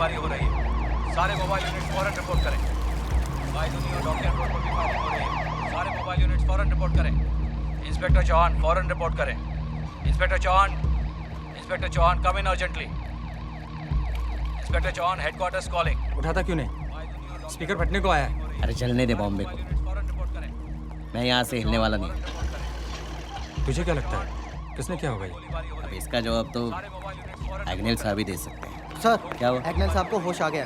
गोलीबारी हो रही है। सारे मोबाइल यूनिट फौरन रिपोर्ट करें। बायदुनी और डॉक्टर रोड पर भी फायरिंग हो रही है। सारे मोबाइल यूनिट फौरन रिपोर्ट करें। इंस्पेक्टर चौहान फौरन रिपोर्ट करें। Inspector Chauhan come in urgently. Inspector Chauhan headquarters calling. उठाता क्यों नहीं? स्पीकर फटने को आया है। अरे चलने दे बॉम्बे को, मैं यहाँ से हिलने वाला नहीं। तुझे क्या लगता है किसने क्या होगा ये? अब इसका जवाब तो एग्नेल साहब ही दे सकते हैं। सर, क्या हुआ? एग्नेल साहब को होश आ गया।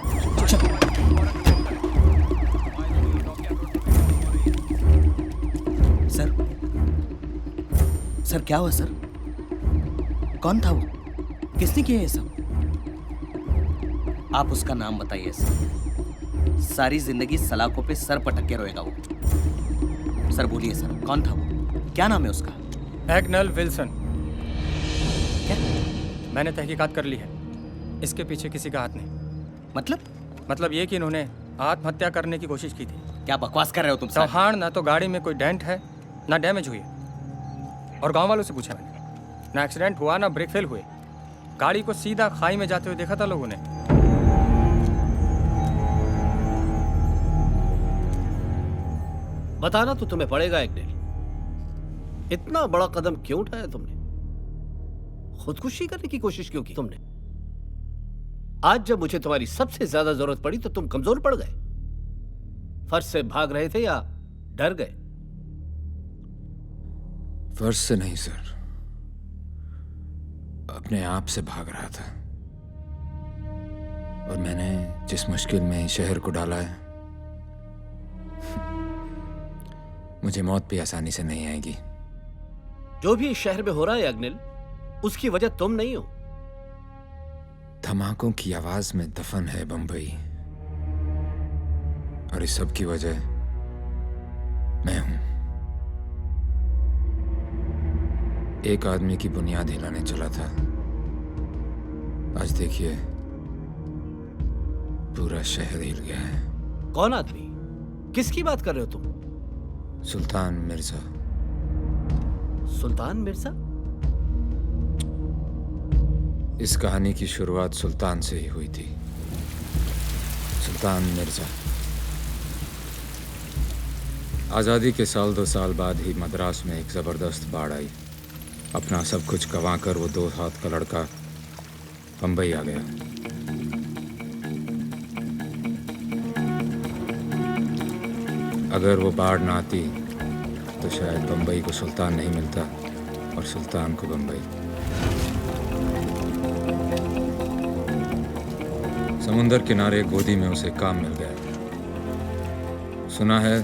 सर, सर क्या हुआ सर? कौन था वो? किसने किया ये सब? आप उसका नाम बताइए सर। सारी जिंदगी सलाखों पे सर पटक के रोएगा वो। सर बोलिए सर, कौन था वो? क्या नाम है उसका? Agnel Wilson. क्या? मैंने तहकीकात कर ली है। इसके पीछे किसी का हाथ नहीं। मतलब ये कि इन्होंने आत्महत्या करने की कोशिश की थी। क्या बकवास कर रहे हो तुम सर? चौहान ना तो गाड़ी में कोई डेंट है ना डैमेज हुई है। और गांव वालों से पूछा मैंने, ना एक्सीडेंट हुआ ना ब्रेक फेल हुए। गाड़ी को सीधा खाई में जाते हुए देखा था लोगों ने। बताना तो तुम्हें पड़ेगा एग्नेल, इतना बड़ा कदम क्यों उठाया तुमने? खुदकुशी करने की कोशिश क्यों की तुमने? आज जब मुझे तुम्हारी सबसे ज्यादा जरूरत पड़ी तो तुम कमजोर पड़ गए। फर्ज से भाग रहे थे या डर गए? फर्ज से नहीं सर, अपने आप से भाग रहा था। और मैंने जिस मुश्किल में इस शहर को डाला है, मुझे मौत भी आसानी से नहीं आएगी। जो भी इस शहर में हो रहा है अग्निल, उसकी वजह तुम नहीं हो। धमाकों की आवाज में दफन है बंबई, और इस सब की वजह मैं हूं। एक आदमी की बुनियाद हिलाने चला था, आज देखिए पूरा शहर हिल गया है। कौन आदमी? किसकी बात कर रहे हो तुम? सुल्तान मिर्जा। सुल्तान मिर्जा? इस कहानी की शुरुआत सुल्तान से ही हुई थी। सुल्तान मिर्जा आज़ादी के साल 2 साल बाद ही मद्रास में एक ज़बरदस्त बाढ़ आई। अपना सब कुछ गंवाकर वो 2 हाथ का लड़का बंबई आ गया। अगर वो बाढ़ ना आती तो शायद बंबई को सुल्तान नहीं मिलता और सुल्तान को बंबई। समुंदर किनारे गोदी में उसे काम मिल गया। सुना है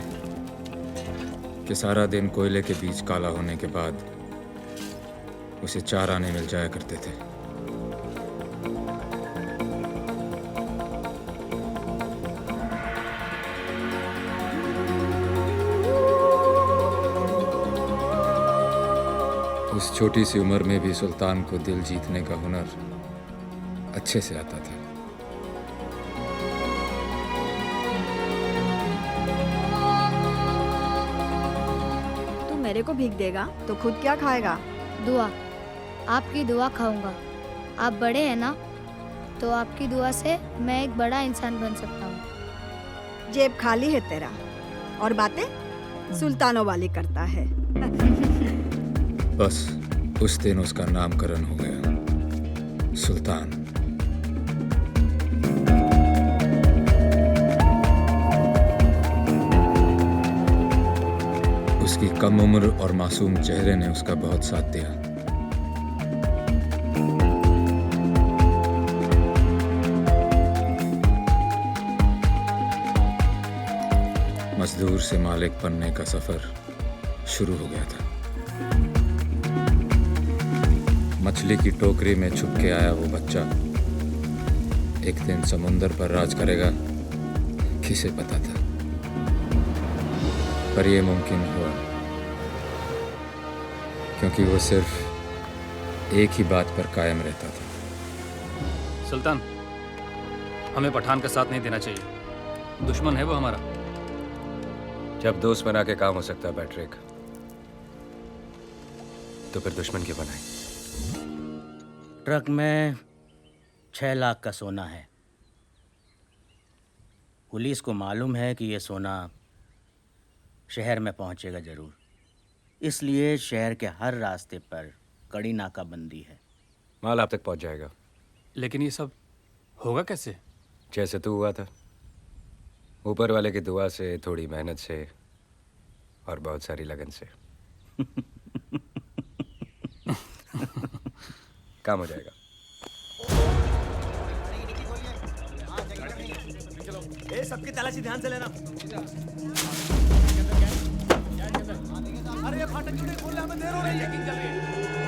कि सारा दिन कोयले के बीच काला होने के बाद उसे 4 आने मिल जाया करते थे। उस छोटी सी उम्र में भी सुल्तान को दिल जीतने का हुनर अच्छे से आता था। तू मेरे को भीख देगा तो खुद क्या खाएगा? दुआ, आपकी दुआ खाऊंगा। आप बड़े हैं ना, तो आपकी दुआ से मैं एक बड़ा इंसान बन सकता हूँ। जेब खाली है तेरा और बातें सुल्तानों वाली करता है। बस उस दिन उसका नामकरण हो गया, सुल्तान। उसकी कम उम्र और मासूम चेहरे ने उसका बहुत साथ दिया। मजदूर से मालिक बनने का सफर शुरू हो गया था। मछली की टोकरी में छुप के आया वो बच्चा एक दिन समुंदर पर राज करेगा, किसे पता था। पर यह मुमकिन हुआ क्योंकि वो सिर्फ एक ही बात पर कायम रहता था। सुल्तान, हमें पठान का साथ नहीं देना चाहिए। दुश्मन है वो हमारा। जब दोस्त बना के काम हो सकता है पैट्रिक, तो फिर दुश्मन क्यों बनाए? ट्रक में 6 लाख का सोना है। पुलिस को मालूम है कि ये सोना शहर में पहुंचेगा जरूर, इसलिए शहर के हर रास्ते पर कड़ी नाकाबंदी है। माल आप तक पहुंच जाएगा। लेकिन ये सब होगा कैसे? जैसे तू हुआ था, ऊपर वाले की दुआ से, थोड़ी मेहनत से और बहुत सारी लगन से। काम हो जाएगा। सबकी तलाशी ध्यान से लेना। अरे ये फाटक क्यों नहीं खोल रहे? हमें देर हो रही है। चेकिंग चल रही है।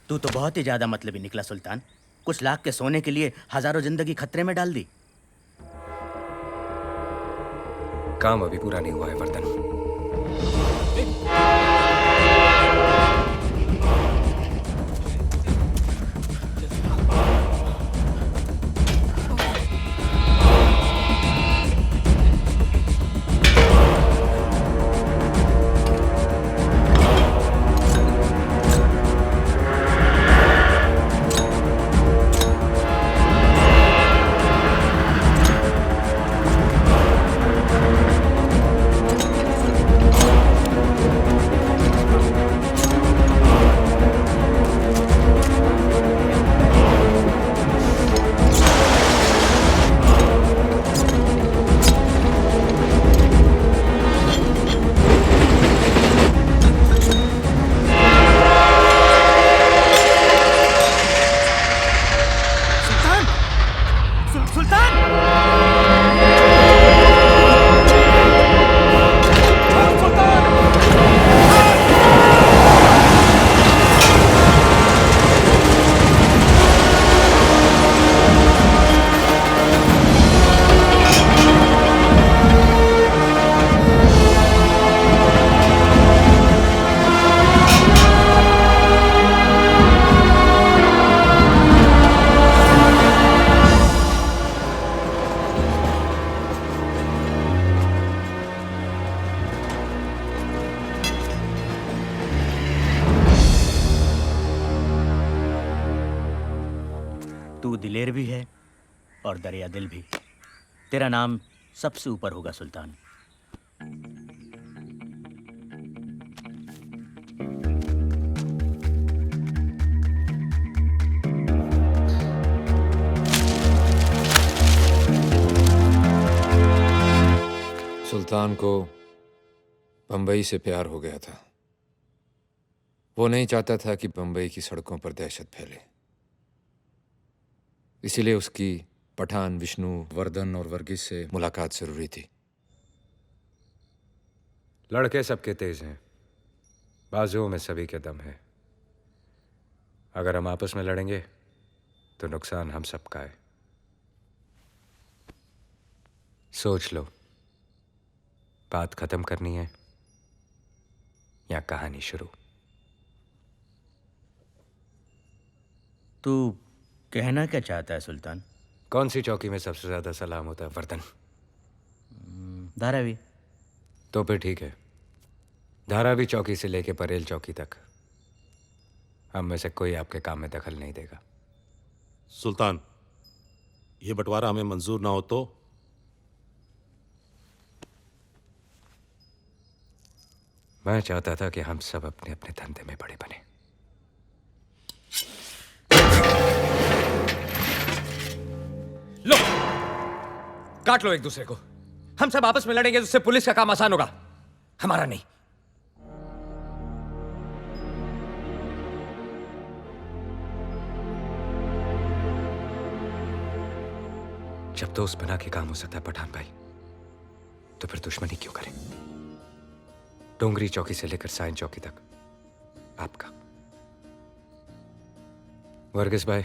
तू तो बहुत ही ज्यादा मतलबी निकला सुल्तान। कुछ लाख के सोने के लिए हजारों जिंदगी खतरे में डाल दी। काम अभी पूरा नहीं हुआ है वर्धन। तू दिलेर भी है और दरिया दिल भी। तेरा नाम सबसे ऊपर होगा सुल्तान। सुल्तान को बंबई से प्यार हो गया था। वो नहीं चाहता था कि बंबई की सड़कों पर दहशत फैले, इसीलिए उसकी पठान, विष्णु, वर्धन और वर्गीस से मुलाकात जरूरी थी। लड़के सबके तेज हैं, बाजुओं में सभी के दम है। अगर हम आपस में लड़ेंगे तो नुकसान हम सबका है। सोच लो, बात खत्म करनी है यहाँ कहानी शुरू। तू कहना क्या चाहता है सुल्तान? कौन सी चौकी में सबसे ज्यादा सलाम होता है वर्दन? धारावी। तो फिर ठीक है, धारावी चौकी से लेके परेल चौकी तक हम में से कोई आपके काम में दखल नहीं देगा। सुल्तान, ये बंटवारा हमें मंजूर ना हो तो? मैं चाहता था कि हम सब अपने अपने धंधे में बड़े बने। लो, काट लो एक दूसरे को। हम सब आपस में लड़ेंगे तो उससे पुलिस का काम आसान होगा, हमारा नहीं। जब तो उस बना के काम हो सकता है पठान भाई, तो फिर दुश्मनी क्यों करें? डोंगरी चौकी से लेकर साइन चौकी तक आपका। वर्गीस भाई,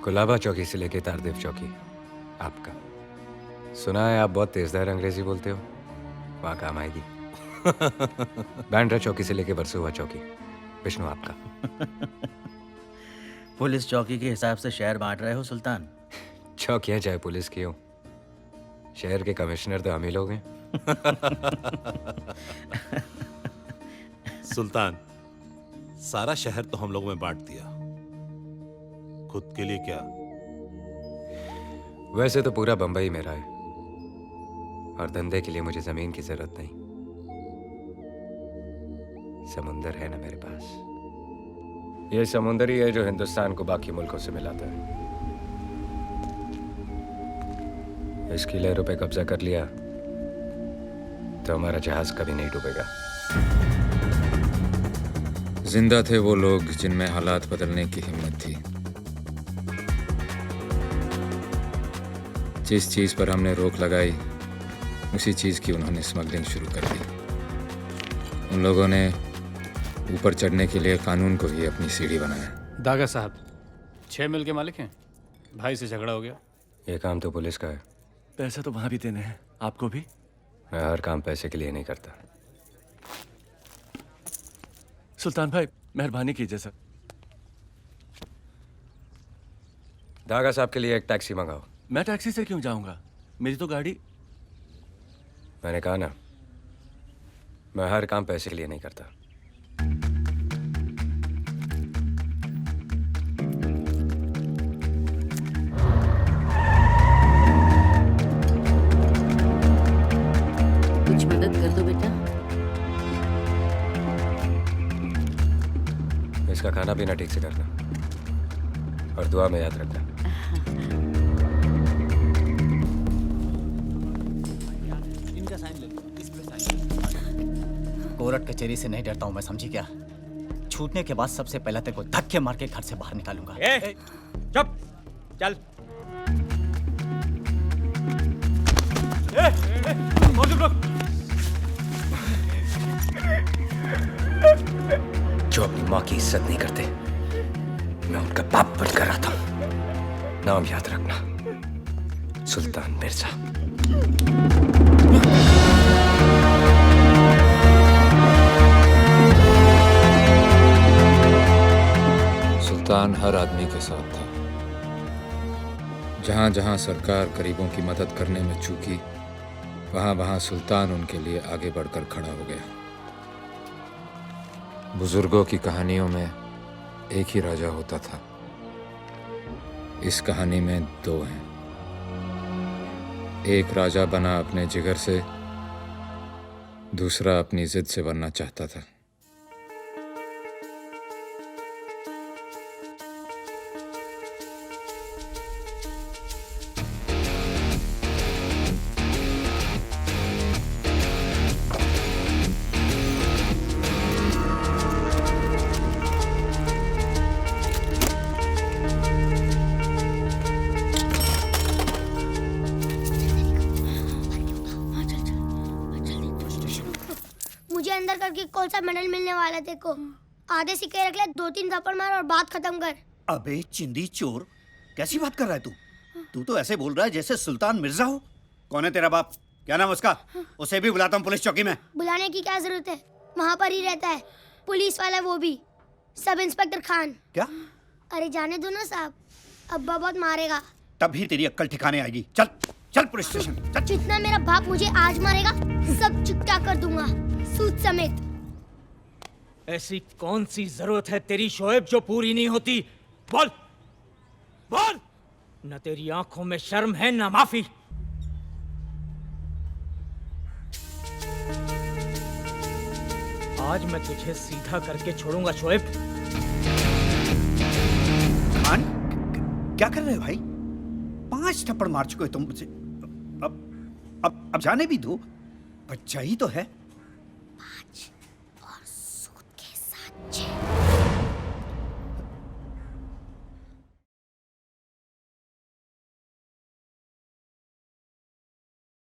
कुलाबा चौकी से लेकर तारदेव चौकी आपका। सुना है आप बहुत तेजदार अंग्रेजी बोलते हो, वहां काम आएगी। बैंड्रा चौकी से लेकर वर्सोवा चौकी विष्णु आपका। पुलिस चौकी के हिसाब से शहर बांट रहे हो सुल्तान? चौकियां चाहे पुलिस की हो, शहर के कमिश्नर तो हम ही लोग हैं। सुल्तान, सारा शहर तो हम लोगों में बांट दिया, खुद के लिए क्या? वैसे तो पूरा बंबई मेरा है, और धंधे के लिए मुझे जमीन की जरूरत नहीं। समुंदर है ना मेरे पास। ये समुंदर ही है जो हिंदुस्तान को बाकी मुल्कों से मिलाता है। इसकी लहरों पे कब्जा कर लिया तो हमारा जहाज कभी नहीं डूबेगा। जिंदा थे वो लोग जिनमें हालात बदलने की हिम्मत थी। जिस चीज पर हमने रोक लगाई, उसी चीज की उन्होंने स्मगलिंग शुरू कर दी। उन लोगों ने ऊपर चढ़ने के लिए कानून को ही अपनी सीढ़ी बनाया। दागा साहब 6 मिल के मालिक हैं, भाई से झगड़ा हो गया। ये काम तो पुलिस का है। पैसा तो वहां भी देने हैं, आपको भी। मैं हर काम पैसे के लिए नहीं करता। सुल्तान भाई मेहरबानी कीजिए सर। दागा साहब के लिए एक टैक्सी मंगाओ। मैं टैक्सी से क्यों जाऊंगा, मेरी तो गाड़ी। मैंने कहा ना, मैं हर काम पैसे के लिए नहीं करता। कुछ मदद कर दो बेटा। इसका खाना पीना ठीक से करना और दुआ में याद रखना। कोर्ट कचहरी से नहीं डरता हूं मैं, समझी क्या? छूटने के बाद सबसे पहले तेरे को धक्के मार के घर से बाहर निकालूंगा। चुप, चल। जो अपनी माँ की इज्जत नहीं करते, मैं उनका बाप बनकर आता हूं। नाम याद रखना, सुल्तान मिर्जा। सुल्तान हर आदमी के साथ था। जहां जहां सरकार गरीबों की मदद करने में चूकी, वहां वहां सुल्तान उनके लिए आगे बढ़कर खड़ा हो गया। बुजुर्गों की कहानियों में एक ही राजा होता था, इस कहानी में दो हैं। एक राजा बना अपने जिगर से, दूसरा अपनी जिद से बनना चाहता था। मुझे अंदर करके कौन सा मेडल मिलने वाला है देखो। आधे सिक्के रख ले, 2-3 थप्पड़ मार और बात खत्म कर। अबे चिंदी चोर, कैसी बात कर रहा है तू? तू तो ऐसे बोल रहा है जैसे सुल्तान मिर्जा हो। कौन है तेरा बाप? क्या नाम उसका? उसे भी बुलाता हूँ पुलिस चौकी में। बुलाने की क्या जरूरत है? वहाँ पर ही रहता है, पुलिस वाला वो भी, सब इंस्पेक्टर खान। क्या? अरे जाने दो ना साहब, अब्बा बहुत मारेगा। तभी तेरी अक्ल ठिकाने आएगी। चल चल पुलिस स्टेशन चल। जितना मेरा बाप मुझे आज मारेगा सब चुकता कर दूंगा, सूद समेत। ऐसी कौन सी जरूरत है तेरी शोएब जो पूरी नहीं होती? बोल बोल। न तेरी आंखों में शर्म है न माफी। आज मैं तुझे सीधा करके छोड़ूंगा शोएब। खान क्या कर रहे हो भाई? 5 थप्पड़ मार चुके हो तुम मुझे। अब जाने भी दो, बच्चा ही तो है। 5